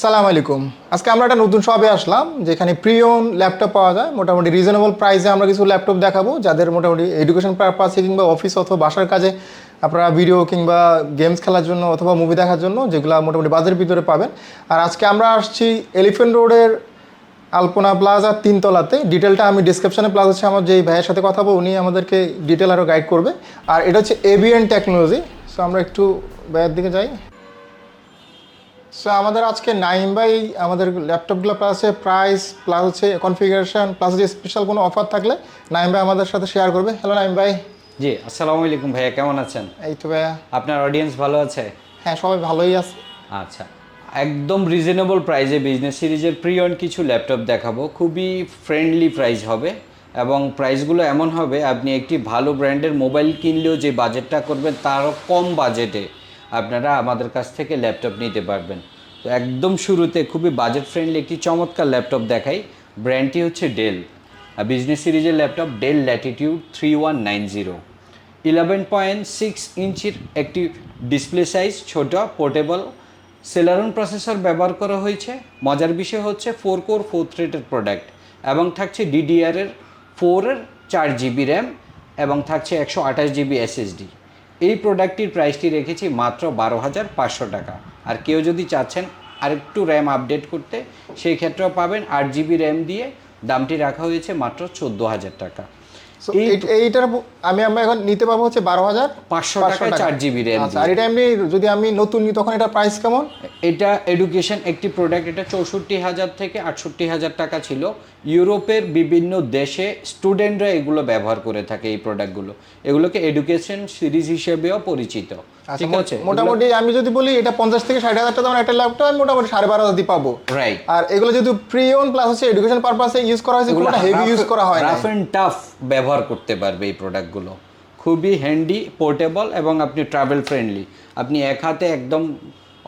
সালাম আলাইকুম। আজকে আমরা একটা নতুন শপে আসলাম যেখানে প্রিয়ন ল্যাপটপ পাওয়া যায় মোটামুটি রিজনেবল প্রাইসে। আমরা কিছু ল্যাপটপ দেখাবো যাদের মোটামুটি এডুকেশন পারপাসে কিংবা অফিস অথবা বাসার কাজে আপনারা ভিডিও কিংবা গেমস খেলার জন্য অথবা মুভি দেখার জন্য যেগুলো মোটামুটি বাজারের ভিতরে পাবেন। আর আজকে আমরা আসছি এলিফেন্ট রোডের আলপনা প্লাজা 3 তলাতে। ডিটেলটা আমি ডিসক্রিপশনে প্লাস হচ্ছে আমার যেই ভাইয়ের সাথে কথা বলবো উনি আমাদেরকে ডিটেল আরও গাইড করবে। আর এটা হচ্ছে এবিএন টেকনোলজি। সো আমরা একটু ভাইয়ের দিকে যাই। সো আমাদের আজকে নাইম ভাই আমাদের ল্যাপটপগুলো প্লাস হচ্ছে প্রাইস প্লাস হচ্ছে কনফিগারেশন প্লাস হচ্ছে স্পেশাল কোনো অফার থাকলে নাইম ভাই আমাদের সাথে শেয়ার করবে। হ্যালো নাইম ভাই। জি, আসসালামু আলাইকুম ভাইয়া, কেমন আছেন? এই তো ভাইয়া। আপনার অডিয়েন্স ভালো আছে? হ্যাঁ, সবাই ভালোই আছে। আচ্ছা, একদম রিজনেবল প্রাইসে বিজনেস সিরিজের প্রিয়ন কিছু ল্যাপটপ দেখাবো। খুবই ফ্রেন্ডলি প্রাইস হবে এবং প্রাইসগুলো এমন হবে আপনি একটি ভালো ব্র্যান্ডের মোবাইল কিনলেও যে বাজেটটা করবেন তারও কম বাজেটে আপনারা আমাদের কাছ থেকে ল্যাপটপ নিতে পারবেন। তো একদম শুরুতে খুবই বাজেট ফ্রেন্ডলি একটি চমৎকার ল্যাপটপ দেখাই। ব্র্যান্ডটি হচ্ছে ডেল। বিজনেস সিরিজের ল্যাপটপ ডেল ল্যাটিটিউড 3190। 11.6 ইঞ্চির একটি ডিসপ্লে সাইজ, ছোট, পোর্টেবল, সেলারন প্রসেসর ব্যবহার করা হয়েছে। মজার বিষয় হচ্ছে 4 কোর 4 থ্রেডের প্রোডাক্ট এবং থাকছে ডিডিআরের 4-এর 4 জিবি র্যাম এবং থাকছে 128 জিবি এসএসডি। এই প্রোডাক্টটির প্রাইসটি রেখেছি মাত্র 12,500 টাকা। আর কেউ যদি চাচ্ছেন আরেকটু র্যাম আপডেট করতে সেই ক্ষেত্রেও পাবেন। 8 জিবি র্যাম দিয়ে দামটি রাখা হয়েছে মাত্র 14,000 টাকা। সো এইটার আমরা এখন নিতে পারবো হচ্ছে 12,500 টাকায় 4 জিবি র্যাম। আর এটা এমনি যদি আমি নতুন নিই তখন এটা প্রাইস কেমন? এটা এডুকেশন একটি প্রোডাক্ট। এটা 64,000 থেকে 68,000 টাকা ছিল। ইউরোপের বিভিন্ন দেশে স্টুডেন্টরা এগুলো ব্যবহার করে থাকে। এই প্রোডাক্টগুলো এগুলোকে এডুকেশন সিরিজ হিসেবেও পরিচিত। ঠিক আছে, মোটামুটি আমি যদি বলি এটা 50 থেকে 60,000 টাকা দামের একটা ল্যাপটপ আমি মোটামুটি 12,500 দিয়ে পাবো। রাইট। আর এগুলো যদি প্রিয়ন প্লাস হচ্ছে এডুকেশন পারপাসে ইউজ করা হয়েছে, কোনো হেভি ইউজ করা হয় না, রাফ এন্ড টাফ ব্যবহার করতে পারবে এই প্রোডাক্টগুলো। খুবই হ্যান্ডি, পোর্টেবল এবং আপনি ট্রাভেল ফ্রেন্ডলি। আপনি এক হাতে একদম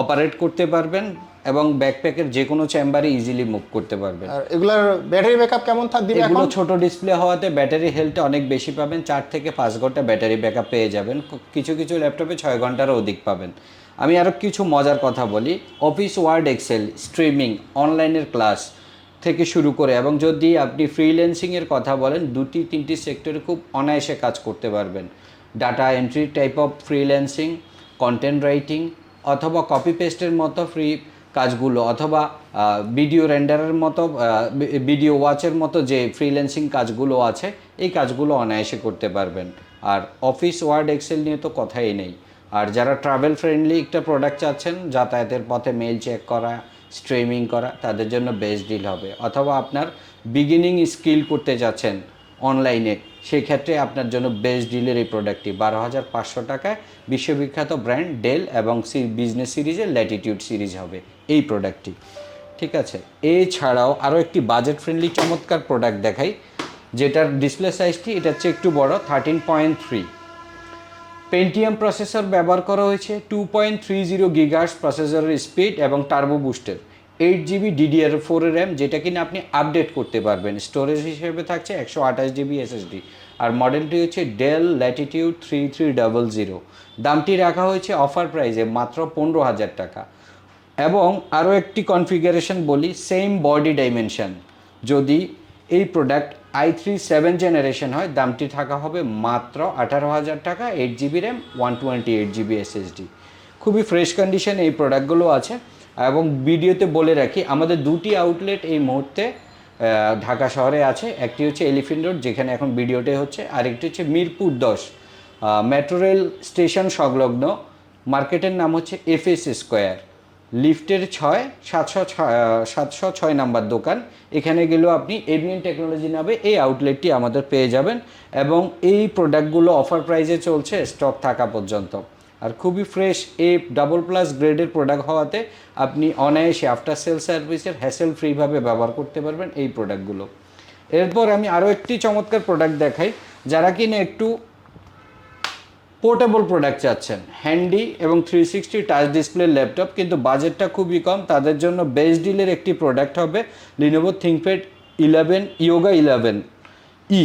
অপারেট করতে পারবেন এবং ব্যাকপ্যাকের যে কোনো চেম্বারে ইজিলি মুভ করতে পারবেন। আর এগুলার ব্যাটারি ব্যাকআপ কেমন থাকবে? এগুলো ছোট ডিসপ্লে হওয়াতে ব্যাটারি হেলথটা অনেক বেশি পাবেন। 4 থেকে 5 ঘন্টা ব্যাটারি ব্যাকআপ পেয়ে যাবেন। কিছু কিছু ল্যাপটপে 6 ঘন্টারও অধিক পাবেন। আমি আরও কিছু মজার কথা বলি। অফিস, ওয়ার্ড, এক্সেল, স্ট্রিমিং, অনলাইনের ক্লাস থেকে শুরু করে এবং যদি আপনি ফ্রিল্যান্সিংয়ের কথা বলেন 2-3টি সেক্টরে খুব অনায়াসে কাজ করতে পারবেন। Data entry type of freelancing, content writing অথবা কপি পেস্টের মতো ফ্রি কাজগুলো, অথবা ভিডিও রেন্ডারের মতো, ভিডিও ওয়াচের মতো যে ফ্রিল্যান্সিং কাজগুলো আছে এই কাজগুলো অনায়াসে করতে পারবেন। আর অফিস, ওয়ার্ড, এক্সেল নিয়ে তো কথাই নেই। আর যারা ট্রাভেল ফ্রেন্ডলি একটা প্রোডাক্ট চাচ্ছেন, যাতায়াতের পথে মেল চেক করা, স্ট্রিমিং করা, তাদের জন্য বেস্ট ডিল হবে। অথবা আপনার বিগিনিং স্কিল করতে যাচ্ছেন অনলাইনে, সেক্ষেত্রে আপনার জন্য বেস্ট ডিলের এই প্রোডাক্টটি 12,500 টাকায় বিশ্ববিখ্যাত ব্র্যান্ড ডেল এবং বিজনেস সিরিজের ল্যাটিটিউড সিরিজ হবে এই প্রোডাক্টটি। ঠিক আছে, এছাড়াও আরও একটি বাজেট ফ্রেন্ডলি চমৎকার প্রোডাক্ট দেখাই, যেটার ডিসপ্লে সাইজটি এটা হচ্ছে একটু বড়, 13.3। পেন্টিয়াম প্রসেসর ব্যবহার করা হয়েছে, 2.30 গিগাহার্টজ প্রসেসরের স্পিড এবং টার্বো বুস্টের, 8 জিবি DDR4 র্যাম, যেটা কিনা আপনি আপডেট করতে পারবেন। স্টোরেজ হিসেবে থাকছে 128 জিবি এসএসডি। আর মডেলটি হচ্ছে ডেল ল্যাটিটিউড 3300। দামটি রাখা হয়েছে অফার প্রাইসে মাত্র 15,000 টাকা। এবং আরও একটি কনফিগারেশন বলি, সেম বডি ডাইমেনশন। যদি এই প্রোডাক্ট i3 7 জেনারেশন হয় দামটি থাকা হবে মাত্র 18,000 টাকা। 8 জিবি র্যাম, 128 জিবি এসএসডি। খুবই ফ্রেশ কন্ডিশন এই প্রোডাক্টগুলো আছে। এবং ভিডিওতে বলে রাখি আমাদের 2টি আউটলেট এই মুহূর্তে ঢাকা শহরে আছে। একটি হচ্ছে এলিফেন্ট রোড, যেখানে এখন ভিডিওটাই হচ্ছে, আরেকটি হচ্ছে মিরপুর 10 মেট্রো রেল স্টেশন সংলগ্ন। মার্কেটের নাম হচ্ছে FS স্কোয়ার, লিফটের 706 নাম্বার দোকান। এখানে গেলেও আপনি এবিএন টেকনোলজি নামে এই আউটলেটটি আমাদের পেয়ে যাবেন। এবং এই প্রোডাক্টগুলো অফার প্রাইসে চলছে স্টক থাকা পর্যন্ত। আর খুবই ফ্রেশ A++ গ্রেডের প্রোডাক্ট হওয়াতে আপনি অনায়াসে আফটার সেল সার্ভিসের হ্যাসেল ফ্রিভাবে ব্যবহার করতে পারবেন এই প্রোডাক্টগুলো। এরপর আমি আরও একটি চমৎকার প্রোডাক্ট দেখাই, যারা কিনা একটু পোর্টেবল প্রোডাক্ট চাচ্ছেন, হ্যান্ডি এবং 360 টাচ ডিসপ্লে ল্যাপটপ, কিন্তু বাজেটটা খুবই কম, তাদের জন্য বেস্ট ডিলের একটি প্রোডাক্ট হবে লিনোভো থিংকপ্যাড 11 ইয়োগা 11E।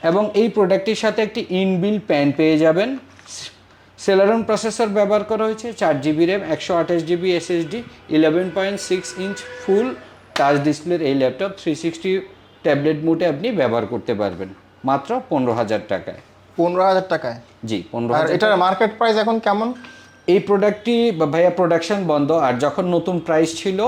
এবং এই প্রোডাক্টটির সাথে একটি ইনবিল্ট প্যান পেয়ে যাবেন। সেলারন প্রসেসর ব্যবহার করা হয়েছে, 4 GB RAM, 128 GB SSD, 11.6 inch ফুল টাচ ডিসপ্লের এই ল্যাপটপ 360 ট্যাবলেট মোডে আপনি ব্যবহার করতে পারবেন মাত্র 15,000 টাকায়। 15,000 টাকায়? জি, আর 15,000। এটার মার্কেট প্রাইস এখন কেমন? এই প্রোডাক্টটি ভাইয়া প্রোডাকশন বন্ধ, আর যখন নতুন প্রাইস ছিল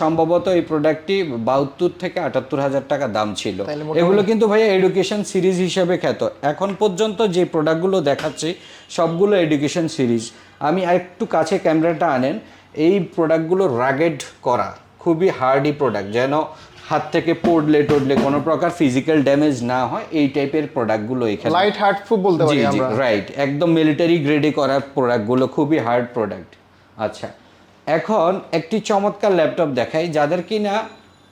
সম্ভবত এই প্রোডাক্টটি 72 থেকে 78,000 টাকা দাম ছিল। তাহলে মোটামুটি- এগুলো কিন্তু ভাইয়া এডুকেশন সিরিজ হিসেবে খ্যাত। এখন পর্যন্ত যে প্রোডাক্টগুলো দেখাচ্ছি সবগুলো এডুকেশন সিরিজ। আমি আরেকটু কাছে ক্যামেরাটা আনেন, এই প্রোডাক্টগুলো রাগেড করা, খুবই হার্ডি প্রোডাক্ট, যেন হাত থেকে পড়লে টড়লে কোনো প্রকার ফিজিক্যাল ড্যামেজ না হয়, এই টাইপের প্রোডাক্টগুলো এখানে। লাইট হার্ট প্রুফ বলতে জি পারি জি আমরা। রাইট, একদম মিলিটারি গ্রেডে করা প্রোডাক্টগুলো, খুবই হার্ড প্রোডাক্ট। আচ্ছা, এখন একটি চমৎকার ল্যাপটপ দেখাই, যাদের কিনা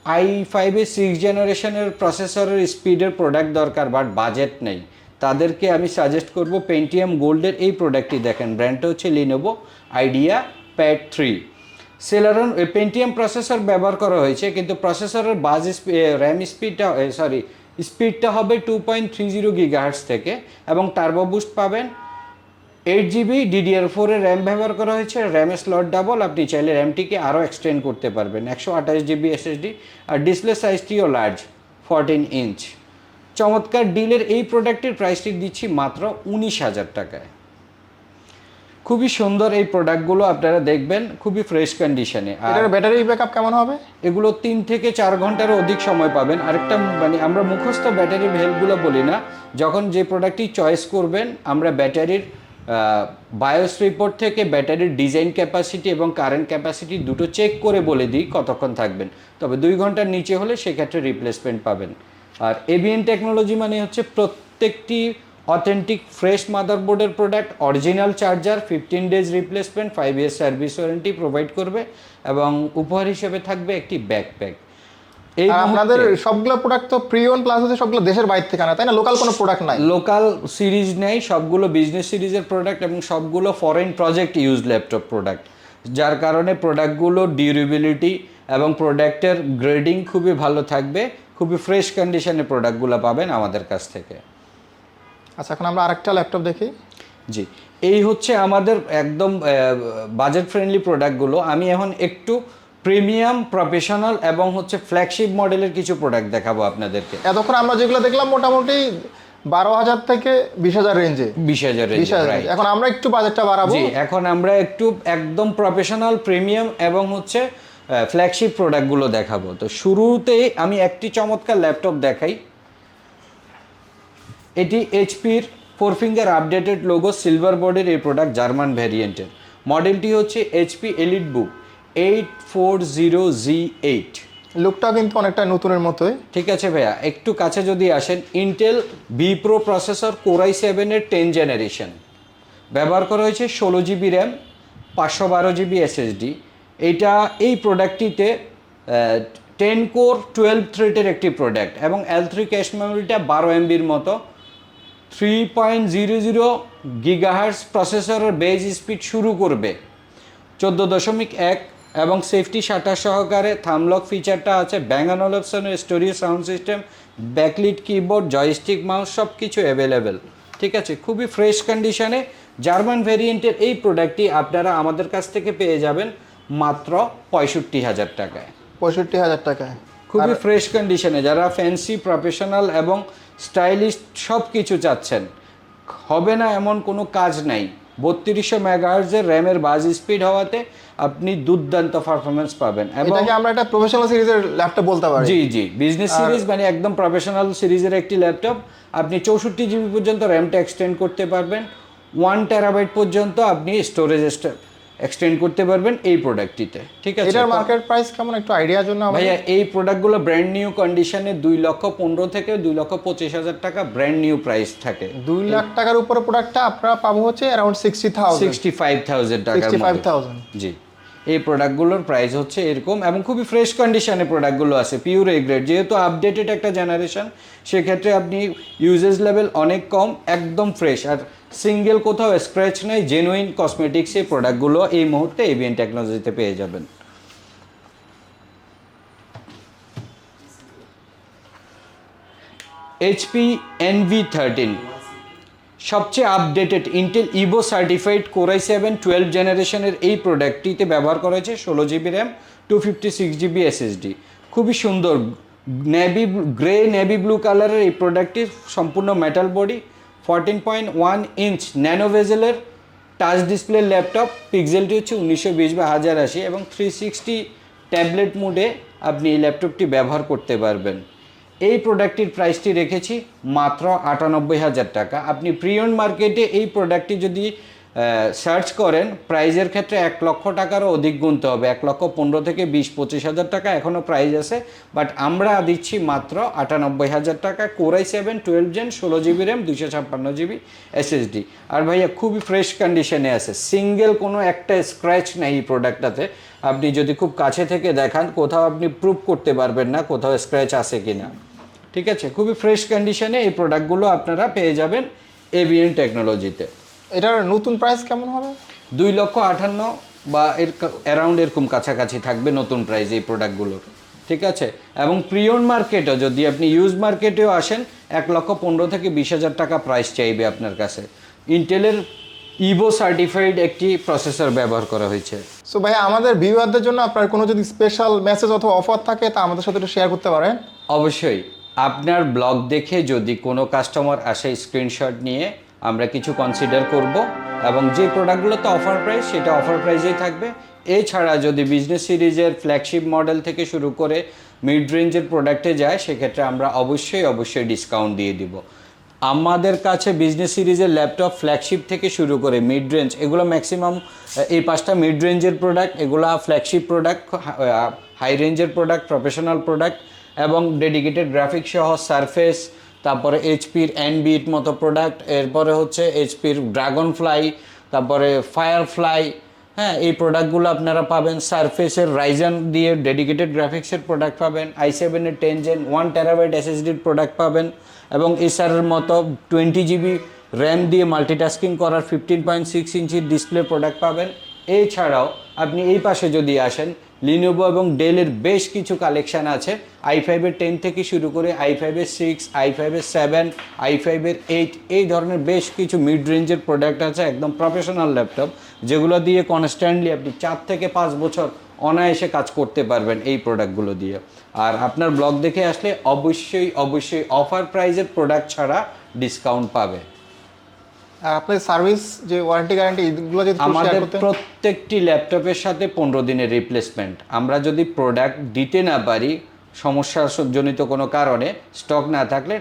i5-এর 6th জেনারেশনের প্রসেসরের স্পিডের প্রোডাক্ট দরকার বাট বাজেট নেই, তাদেরকে আমি সাজেস্ট করব পেন্টিয়াম গোল্ডের এই প্রোডাক্টটি। দেখেন, ব্র্যান্ডটা হচ্ছে Lenovo idea pad 3। Celeron Pentium processor ব্যবহার করা হয়েছে, কিন্তু প্রসেসরের বাজ র্যাম স্পিডটা হবে 2.30 GHz থেকে, এবং টার্বো বুস্ট পাবেন। 8 GB DDR4 এর র্যাম ব্যবহার করা হয়েছে, র্যামের স্লট ডাবল, আপনি চাইলে র্যামটিকে আরও এক্সটেন্ড করতে পারবেন। 128 GB SSD, আর ডিসপ্লে সাইজটিও লার্জ 14 ইঞ্চ। চমৎকার ডিলের এই প্রোডাক্টের প্রাইসটি দিচ্ছি মাত্র 19,000 টাকায়। খুবই সুন্দর এই প্রোডাক্টগুলো, আপনারা দেখবেন খুবই ফ্রেশ কন্ডিশনে। আর এটার ব্যাটারি ব্যাকআপ কেমন হবে? এগুলো 3 থেকে 4 ঘন্টারও অধিক সময় পাবেন। আরেকটা মানে আমরা মুখস্থ ব্যাটারি হেলথগুলো বলি না, যখন যে প্রোডাক্টটি চয়েস করবেন আমরা ব্যাটারির বায়োস রিপোর্ট থেকে ব্যাটারির ডিজাইন ক্যাপাসিটি এবং কারেন্ট ক্যাপাসিটি দুটো চেক করে বলে দিই কতক্ষণ থাকবেন। তবে 2 ঘন্টার নিচে হলে সেক্ষেত্রে রিপ্লেসমেন্ট পাবেন। আর এবিএন টেকনোলজি মানে হচ্ছে প্রত্যেকটি অথেন্টিক ফ্রেশ মাদারবোর্ডের product, original charger, 15 days replacement, 5 years service warranty provide করবে, এবং উপহার হিসেবে থাকবে একটি ব্যাকপ্যাক। এই আর আপনাদের সবগুলো প্রোডাক্ট তো প্রিয়ন প্লাস হচ্ছে সবগুলো দেশের বাইরে থেকে আনা, তাই না? লোকাল কোনো প্রোডাক্ট নাই? লোকাল সিরিজ নেই, সবগুলো বিজনেস সিরিজের প্রোডাক্ট, এবং সবগুলো foreign project use laptop product, যার কারণে প্রোডাক্টগুলোর ডিউরেবিলিটি এবং প্রোডাক্টের গ্রেডিং খুবই ভালো থাকবে। খুবই ফ্রেশ কন্ডিশনে প্রোডাক্টগুলো পাবেন আমাদের কাছ থেকে। আচ্ছা, এখন আমরা আরেকটা ল্যাপটপ দেখি। জি, এই হচ্ছে আমাদের একদম বাজেট ফ্রেন্ডলি প্রোডাক্টগুলো। আমি এখন একটু প্রিমিয়াম, প্রফেশনাল এবং হচ্ছে ফ্ল্যাগশিপ মডেলের কিছু প্রোডাক্ট দেখাবো আপনাদেরকে। এতক্ষণ আমরা যেগুলো দেখলাম মোটামুটি 12,000 থেকে 20,000 রেঞ্জে। 20,000 20,000। এখন আমরা একটু বাজেটটা বাড়াবো। জি, এখন আমরা একটু একদম প্রফেশনাল, প্রিমিয়াম এবং হচ্ছে ফ্ল্যাগশিপ প্রোডাক্টগুলো দেখাবো। তো শুরুতেই আমি একটি চমৎকার ল্যাপটপ দেখাই। এটি এইচপির 4 ফিঙ্গার আপডেটেড লোগো সিলভার বোর্ডের এই প্রোডাক্ট, জার্মান ভ্যারিয়েন্টের। মডেলটি হচ্ছে এইচপি এলিট বুক 840Z8। লুকটা কিন্তু অনেকটা নতুনের মতোই। ঠিক আছে ভাইয়া, একটু কাছে যদি আসেন, Intel vPro processor core i7-এর 10 জেনারেশন ব্যবহার করা হয়েছে, 16 GB র্যাম, 512 GB SSD। এই প্রোডাক্টটিতে 10 কোর 12 থ্রেডের একটি প্রোডাক্ট, এবং L3 ক্যাশ মেমোরিটা 12 MBর মতো। 3.00 GHz প্রসেসরের বেজ স্পিড শুরু করবে 14.1, এবং সেফটি শাটার সহকারে থামলক ফিচারটা আছে, ব্যাং অ্যান্ড অলপসনের stereo sound system, backlit keyboard, joystick mouse সব কিছু অ্যাভেলেবেল। ঠিক আছে, খুবই ফ্রেশ কন্ডিশনে জার্মান ভ্যারিয়েন্টের এই প্রোডাক্টটি আপনারা আমাদের কাছ থেকে পেয়ে যাবেন মাত্র 65,000 টাকায়। 65,000 টাকায় খুবই ফ্রেশ কন্ডিশনে। যারা ফ্যান্সি, প্রফেশনাল এবং স্টাইলিশ সব কিছু চাচ্ছেন, হবে না এমন কোনো কাজ নাই। 3200 মেগাহার্জের র্যামের বাজ স্পিড হওয়াতে আপনি দুর্দান্ত পারফরমেন্স পাবেন। এবং এটাকে আমরা একটা প্রফেশনাল সিরিজের ল্যাপটপ বলতে পারি। জি জি, বিজনেস সিরিজ মানে একদম প্রফেশনাল সিরিজের একটি ল্যাপটপ। আপনি 64 GB পর্যন্ত র্যামটা এক্সটেন্ড করতে পারবেন, 1 TB পর্যন্ত আপনি স্টোরেজ এক্সটেন্ড করতে পারবেন এই প্রোডাক্টটিতে। ঠিক আছে, এটার মার্কেট প্রাইস কেমন একটু আইডিয়ার জন্য ভাইয়া এই প্রোডাক্টগুলো ব্র্যান্ড নিউ কন্ডিশনে 2,15,000 থেকে 2,25,000 টাকা ব্র্যান্ড নিউ প্রাইস থাকে। 2 লাখ টাকার উপরে প্রোডাক্টটা আপনারা পাবো হচ্ছে অ্যারাউন্ড 65,000 টাকার মধ্যে। 65,000। জি, এই প্রোডাক্টগুলোর প্রাইস হচ্ছে এরকম, এবং খুবই ফ্রেশ কন্ডিশনে প্রোডাক্টগুলো আছে, পিওর এ গ্রেড। যেহেতু আপডেটেড একটা জেনারেশন, সেক্ষেত্রে আপনি ইউজেজ লেভেল অনেক কম, একদম ফ্রেশ, আর সিঙ্গেল কোথাও স্ক্র্যাচ নেই। জেনুইন কসমেটিক্স এই প্রোডাক্টগুলো এই মুহূর্তে এবিএন টেকনোলজিতে পেয়ে যাবেন। HP NV13 সবচেয়ে updated Intel Ivo certified core i7 12 জেনারেশনের এই প্রোডাক্টটিতে ব্যবহার করা হয়েছে 16 GB র্যাম 256 GB SSD। খুবই সুন্দর নেভি ব্লু কালারের এই প্রোডাক্টটি সম্পূর্ণ মেটাল বডি 14.1 ইঞ্চ ন্যানো ভেজেলের টাচ ডিসপ্লে ল্যাপটপ, পিক্সেলটি হচ্ছে 1920x1080 এবং 360 ট্যাবলেট মোডে আপনি এই ল্যাপটপটি ব্যবহার করতে পারবেন। এই প্রোডাক্টটির প্রাইসটি রেখেছি মাত্র 98,000 টাকা। আপনি প্রিয়ন মার্কেটে এই প্রোডাক্টটি যদি সার্চ করেন প্রাইজের ক্ষেত্রে 1 লক্ষ টাকারও অধিক গুনতে হবে, 1,15,000 থেকে 20-25,000 টাকা এখনও প্রাইস আছে, বাট আমরা দিচ্ছি মাত্র 98,000 টাকা। Core i7 12 gen 16 GB RAM 256 GB SSD। আর ভাইয়া খুবই ফ্রেশ কন্ডিশনে আছে, সিঙ্গেল কোনো একটা স্ক্র্যাচ নেই এই প্রোডাক্টটাতে। আপনি যদি খুব কাছে থেকে দেখান কোথাও আপনি প্রুভ করতে পারবেন না কোথাও স্ক্র্যাচ আছে কিনা। ঠিক আছে, খুবই ফ্রেশ কন্ডিশনে এই প্রোডাক্টগুলো আপনারা পেয়ে যাবেন এবিএন টেকনোলজিতে। এটার নতুন প্রাইস কেমন হবে? 2,58,000 বা এর অ্যারাউন্ড এরকম কাছাকাছি থাকবে নতুন প্রাইস এই প্রোডাক্টগুলোর। ঠিক আছে, এবং প্রিয়ন মার্কেটও যদি আপনি ইউজ মার্কেটেও আসেন 1,15,000 থেকে 20,000 টাকা প্রাইস চাইবে আপনার কাছে। ইন্টেলের ইভো সার্টিফাইড একটি প্রসেসর ব্যবহার করা হয়েছে। সো ভাই আমাদের ভিউয়ারদের জন্য আপনার কোনো যদি স্পেশাল মেসেজ অথবা অফার থাকে তা আমাদের সাথে একটু শেয়ার করতে পারেন। অবশ্যই আপনার ব্লগ দেখে যদি কোনো কাস্টমার আসে স্ক্রিনশট নিয়ে আমরা কিছু কনসিডার করব এবং যে প্রোডাক্টগুলোতে অফার প্রাইস সেটা অফার প্রাইসেই থাকবে। এছাড়া যদি বিজনেস সিরিজের ফ্ল্যাগশিপ মডেল থেকে শুরু করে মিড রেঞ্জের প্রোডাক্টে যায় সেক্ষেত্রে আমরা অবশ্যই ডিসকাউন্ট দিয়ে দিব। আমাদের কাছে বিজনেস সিরিজের ল্যাপটপ ফ্ল্যাগশিপ থেকে শুরু করে মিড রেঞ্জ, এগুলো ম্যাক্সিমাম এই 5টা মিড রেঞ্জের প্রোডাক্ট, এগুলো ফ্ল্যাগশিপ প্রোডাক্ট, হাই রেঞ্জের প্রোডাক্ট, প্রফেশনাল প্রোডাক্ট এবং ডেডিকেটেড গ্রাফিক্স সহ সারফেস, তারপরে এইচপির এনবিট মতো প্রোডাক্ট, এরপরে হচ্ছে এইচপির ড্রাগন ফ্লাই, তারপরে ফায়ারফ্লাই। হ্যাঁ, এই প্রোডাক্টগুলো আপনারা পাবেন। সারফেসের রাইজন দিয়ে ডেডিকেটেড গ্রাফিক্সের প্রোডাক্ট পাবেন, i7-এর 10 জেন 1 TB SSDর প্রোডাক্ট পাবেন এবং এসারের মতো 20 GB র্যাম দিয়ে মাল্টিটাস্কিং করার 15.6 ইঞ্চির ডিসপ্লে প্রোডাক্ট পাবেন। এছাড়াও আপনি এই পাশে যদি আসেন লিনোভো এবং ডেলের বেশ কিছু কালেকশান আছে, i5-এর 10 থেকে শুরু করে i5-এর 6, i5-এর 7, i5-এর 8, এই ধরনের বেশ কিছু মিড রেঞ্জের প্রোডাক্ট আছে, একদম প্রফেশনাল ল্যাপটপ যেগুলো দিয়ে কনস্ট্যান্টলি আপনি 4 থেকে 5 বছর অনায়াসে কাজ করতে পারবেন এই প্রোডাক্টগুলো দিয়ে। আর আপনার ব্লগ দেখে আসলে অবশ্যই অফার প্রাইজের প্রোডাক্ট ছাড়া ডিসকাউন্ট পাবে। আর আপনাদের সার্ভিস যে ওয়ারেন্টি গ্যারান্টি এগুলো যদি আমাদের প্রত্যেকটি ল্যাপটপের সাথে 15 দিনের রিপ্লেসমেন্ট। আমরা যদি প্রোডাক্ট দিতে না পারি সমস্যাজনিত কোনো কারণে, স্টক না থাকলে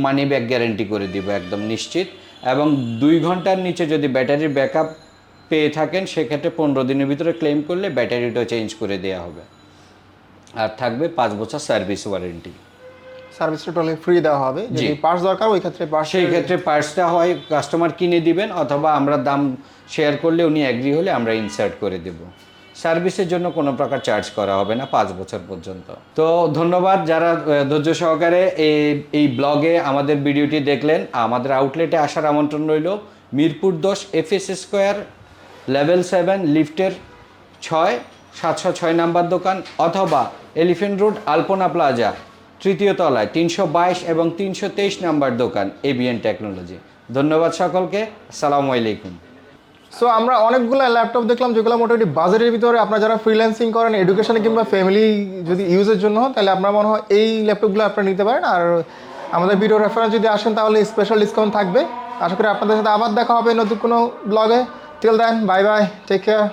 মানি ব্যাক গ্যারেন্টি করে দিব একদম নিশ্চিত। এবং 2 ঘন্টার নিচে যদি ব্যাটারির ব্যাকআপ পেয়ে থাকেন সেক্ষেত্রে 15 দিনের ভিতরে ক্লেম করলে ব্যাটারিটাও চেঞ্জ করে দেওয়া হবে। আর থাকবে 5 বছর সার্ভিস ওয়ারেন্টি। সার্ভিসটা টোটালি ফ্রি দেওয়া হবে, যদি পার্টস দরকার ওই ক্ষেত্রে সেই ক্ষেত্রে পার্টসটা হয় কাস্টমার কিনে দিবেন অথবা আমরা দাম শেয়ার করলে উনি অ্যাগ্রি হলে আমরা ইনসার্ট করে দেব। সার্ভিসের জন্য কোনো প্রকার চার্জ করা হবে না 5 বছর পর্যন্ত। তো ধন্যবাদ যারা ধৈর্য সহকারে এই ব্লগে আমাদের ভিডিওটি দেখলেন। আমাদের আউটলেটে আসার আমন্ত্রণ রইল। মিরপুর 10 FS স্কোয়ার লেভেল 7 লিফটের 706 নাম্বার দোকান অথবা এলিফেন্ট রোড আলপনা প্লাজা 3য় তলায় 322 এবং 323 নাম্বার দোকান এবিএন টেকনোলজি। ধন্যবাদ সকলকে, আসসালামু আলাইকুম। সো আমরা অনেকগুলো ল্যাপটপ দেখলাম যেগুলো মোটামুটি বাজারের ভিতরে আপনারা যারা ফ্রিল্যান্সিং করেন এডুকেশনে কিংবা ফ্যামিলি যদি ইউজের জন্য তাহলে আপনার মনে হয় এই ল্যাপটপগুলো আপনারা নিতে পারেন। আর আমাদের ভিডিও রেফারেন্স যদি আসেন তাহলে স্পেশাল ডিসকাউন্ট থাকবে। আশা করি আপনাদের সাথে আবার দেখা হবে নতুন কোনো ব্লগে। Till then, bye bye, take care.